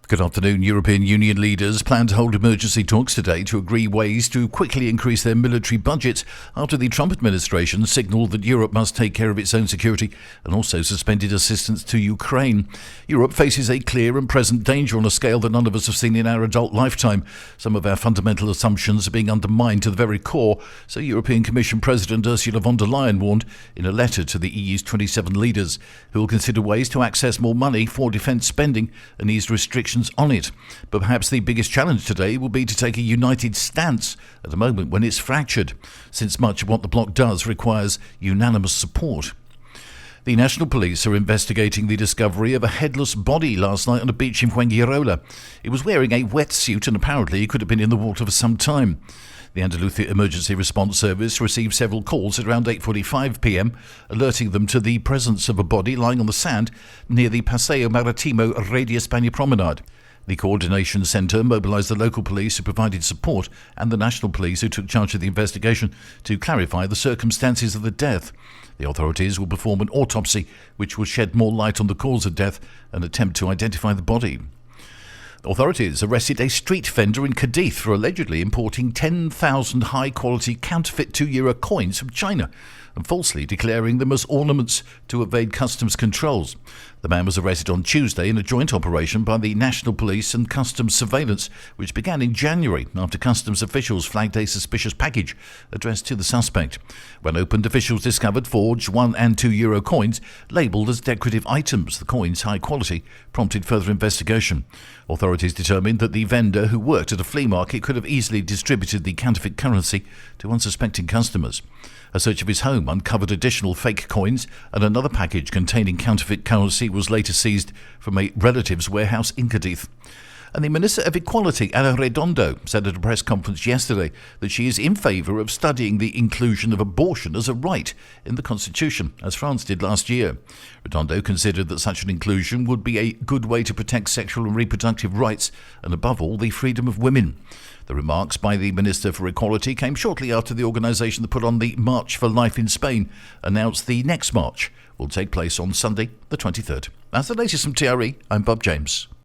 Good afternoon. European Union leaders plan to hold emergency talks today to agree ways to quickly increase their military budgets after the Trump administration signalled that Europe must take care of its own security and also suspended assistance to Ukraine. Europe faces a clear and present danger on a scale that none of us have seen in our adult lifetime. Some of our fundamental assumptions are being undermined to the very core, so European Commission President Ursula von der Leyen warned in a letter to the EU's 27 leaders, who will consider ways to access more money for defence spending and ease restrictions on it. But perhaps the biggest challenge today will be to take a united stance at a moment when it's fractured, since much of what the bloc does requires unanimous support. The National Police are investigating the discovery of a headless body last night on a beach in Fuengirola. It was wearing a wetsuit and apparently it could have been in the water for some time. The Andalusia Emergency Response Service received several calls at around 8:45 p.m, alerting them to the presence of a body lying on the sand near the Paseo Maritimo Rey de España promenade. The Coordination Centre mobilised the local police who provided support and the national police who took charge of the investigation to clarify the circumstances of the death. The authorities will perform an autopsy which will shed more light on the cause of death and attempt to identify the body. Authorities arrested a street vendor in Cadiz for allegedly importing 10,000 high-quality counterfeit €2 coins from China and falsely declaring them as ornaments to evade customs controls. The man was arrested on Tuesday in a joint operation by the National Police and Customs Surveillance, which began in January after customs officials flagged a suspicious package addressed to the suspect. When opened, officials discovered forged €1 and €2 coins labelled as decorative items. The coins, high quality, prompted further investigation. Authorities determined that the vendor, who worked at a flea market, could have easily distributed the counterfeit currency to unsuspecting customers. A search of his home uncovered additional fake coins, and another package containing counterfeit currency was later seized from a relative's warehouse in Cadiz. And the Minister of Equality, Ana Redondo, said at a press conference yesterday that she is in favour of studying the inclusion of abortion as a right in the Constitution, as France did last year. Redondo considered that such an inclusion would be a good way to protect sexual and reproductive rights and, above all, the freedom of women. The remarks by the Minister for Equality came shortly after the organisation that put on the March for Life in Spain announced the next march will take place on Sunday, the 23rd. That's the latest from TRE. I'm Bob James.